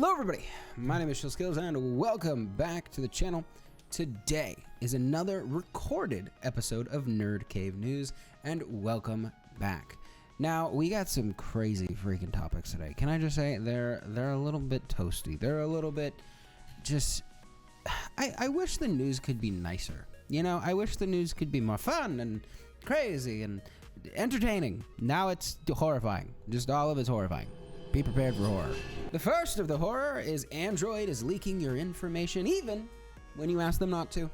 Hello everybody, my name is Skills and welcome back to the channel. Today is another recorded episode of Nerd Cave News and welcome back. Now we got some crazy freaking topics today. Can I just say they're a little bit toasty. They're a little bit just I wish the news could be nicer. You know, I wish the news could be more fun and crazy and entertaining. Now it's horrifying. Just all of it's horrifying. Be prepared for horror. The first of the horror is Android is leaking your information even when you ask them not to.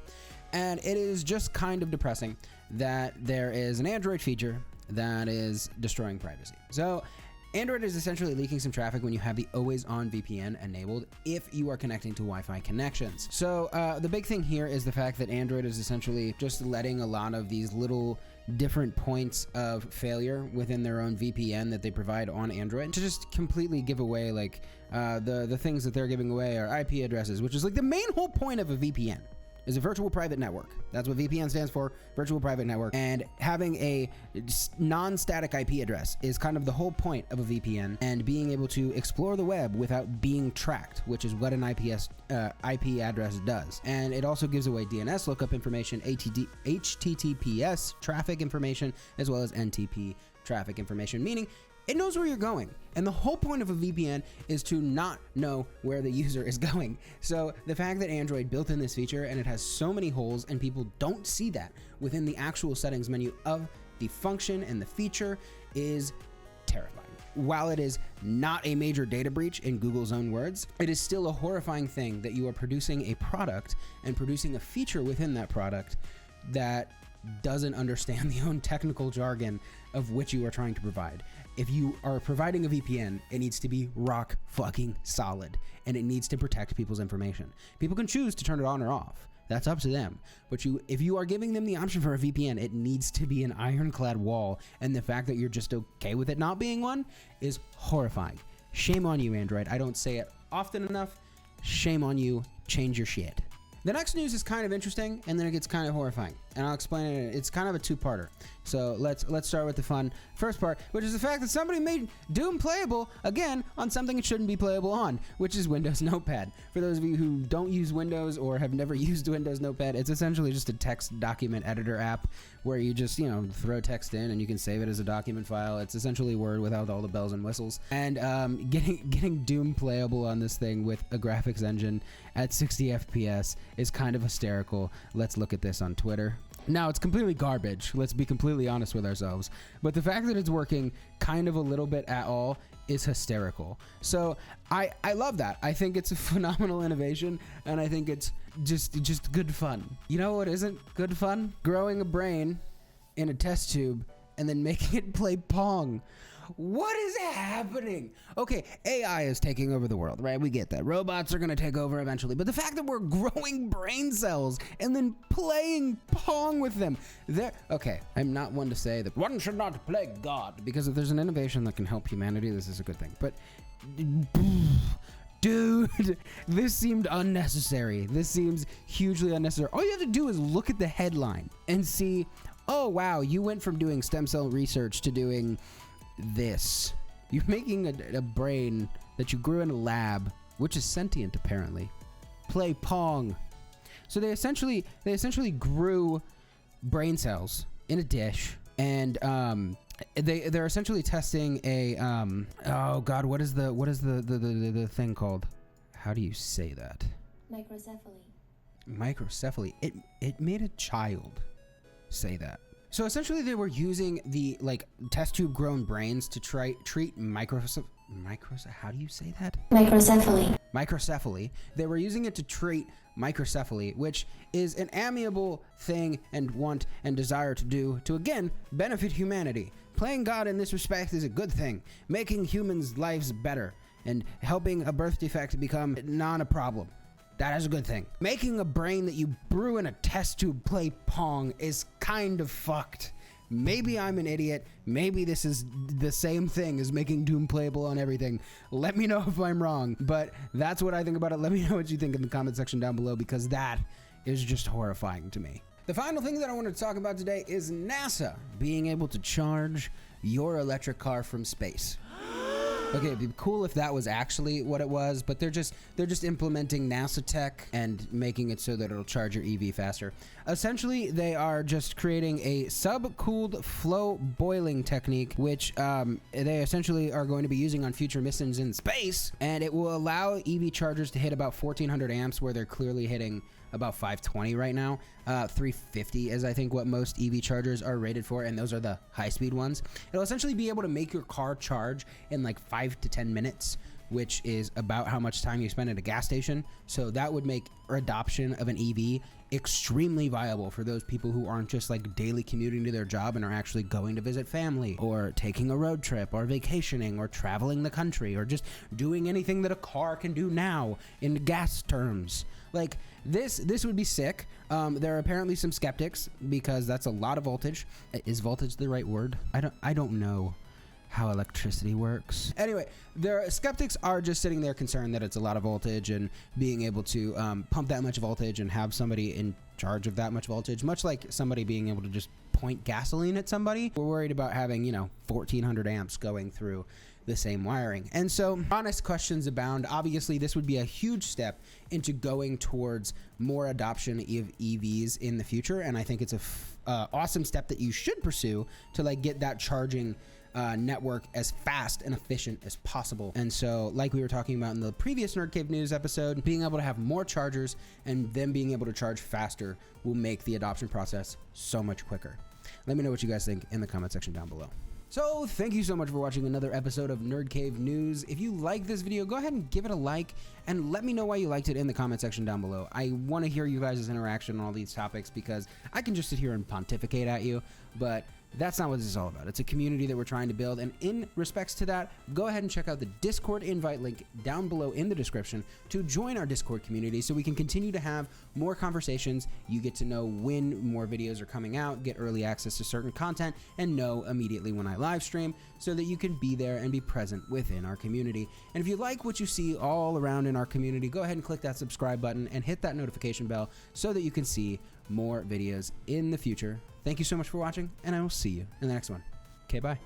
And it is just kind of depressing that there is an Android feature that is destroying privacy. So Android is essentially leaking some traffic when you have the always-on VPN enabled if you are connecting to Wi-Fi connections. So the big thing here is the fact that Android is essentially just letting a lot of these little different points of failure within their own VPN that they provide on Android to just completely give away, like the things that they're giving away are IP addresses, which is like the main whole point of a VPN. Is a virtual private network. That's what VPN stands for, virtual private network. And having a non-static IP address is kind of the whole point of a VPN, and being able to explore the web without being tracked, which is what an IP address does. And it also gives away DNS lookup information, HTTPS traffic information, as well as NTP traffic information, meaning it knows where you're going. And the whole point of a VPN is to not know where the user is going. So the fact that Android built in this feature and it has so many holes and people don't see that within the actual settings menu of the function and the feature is terrifying. While it is not a major data breach in Google's own words, it is still a horrifying thing that you are producing a product and producing a feature within that product that doesn't understand the own technical jargon of which you are trying to provide. If you are providing a VPN, it needs to be rock fucking solid, and it needs to protect people's information. People can choose to turn it on or off. That's up to them. But if you are giving them the option for a VPN, it needs to be an ironclad wall, and the fact that you're just okay with it not being one is horrifying. Shame on you, Android. I don't say it often enough. Shame on you. Change your shit. The next news is kind of interesting, and then it gets kind of horrifying, and I'll explain it. It's kind of a two-parter. So let's start with the fun first part, which is the fact that somebody made Doom playable again on something it shouldn't be playable on, which is Windows Notepad. For those of you who don't use Windows or have never used Windows Notepad, it's essentially just a text document editor app where you just, you know, throw text in and you can save it as a document file. It's essentially Word without all the bells and whistles. And getting Doom playable on this thing with a graphics engine at 60 FPS is kind of hysterical. Let's look at this on Twitter. Now, it's completely garbage. Let's be completely honest with ourselves. But the fact that it's working kind of a little bit at all is hysterical. So I love that. I think it's a phenomenal innovation, and I think it's just good fun. You know what isn't good fun? Growing a brain in a test tube and then making it play Pong. What is happening? Okay, AI is taking over the world, right? We get that. Robots are going to take over eventually. But the fact that we're growing brain cells and then playing Pong with them. Okay, I'm not one to say that one should not play God, because if there's an innovation that can help humanity, this is a good thing. But dude, this seemed unnecessary. This seems hugely unnecessary. All you have to do is look at the headline and see, oh, wow, you went from doing stem cell research to doing this. You're making a brain that you grew in a lab, which is sentient apparently, play Pong. So they essentially grew brain cells in a dish, and they're essentially testing a oh god, what is the thing called? How do you say that? Microcephaly. It made a child say that. So essentially they were using the test tube grown brains to treat how do you say that? Microcephaly. They were using it to treat microcephaly, which is an amiable thing and want and desire to do to, again, benefit humanity. Playing God in this respect is a good thing, making humans' lives better and helping a birth defect become not a problem. That is a good thing. Making a brain that you brew in a test tube play Pong is kind of fucked. Maybe I'm an idiot. Maybe this is the same thing as making Doom playable on everything. Let me know if I'm wrong, but that's what I think about it. Let me know what you think in the comment section down below, because that is just horrifying to me. The final thing that I wanted to talk about today is NASA being able to charge your electric car from space. Okay, it'd be cool if that was actually what it was, but they're just implementing NASA tech and making it so that it'll charge your EV faster. Essentially, they are just creating a subcooled flow boiling technique, which they essentially are going to be using on future missions in space, and it will allow EV chargers to hit about 1400 amps, where they're clearly hitting about 520 right now. 350 is I think what most EV chargers are rated for, and those are the high-speed ones. It'll essentially be able to make your car charge in like 5 to 10 minutes, which is about how much time you spend at a gas station. So that would make adoption of an EV extremely viable for those people who aren't just like daily commuting to their job and are actually going to visit family, or taking a road trip, or vacationing, or traveling the country, or just doing anything that a car can do now in gas terms. Like this would be sick. There are apparently some skeptics because that's a lot of voltage. Is voltage the right word? I don't know how electricity works. Anyway, their skeptics are just sitting there concerned that it's a lot of voltage, and being able to pump that much voltage and have somebody in charge of that much voltage, much like somebody being able to just point gasoline at somebody. We're worried about having, 1400 amps going through the same wiring. And so honest questions abound. Obviously, this would be a huge step into going towards more adoption of EVs in the future, and I think it's a awesome step that you should pursue to like get that charging network as fast and efficient as possible. And so, like we were talking about in the previous Nerd Cave News episode, being able to have more chargers and them being able to charge faster will make the adoption process so much quicker. Let me know what you guys think in the comment section down below. So thank you so much for watching another episode of Nerd Cave News. If you like this video, go ahead and give it a like, and let me know why you liked it in the comment section down below. I want to hear you guys' interaction on all these topics, because I can just sit here and pontificate at you, but that's not what this is all about. It's a community that we're trying to build, and in respects to that, go ahead and check out the Discord invite link down below in the description to join our Discord community so we can continue to have more conversations. You get to know when more videos are coming out, get early access to certain content, and know immediately when I live stream, so that you can be there and be present within our community. And if you like what you see all around in our community, go ahead and click that subscribe button and hit that notification bell so that you can see more videos in the future. Thank you so much for watching, and I will see you in the next one. Okay, bye.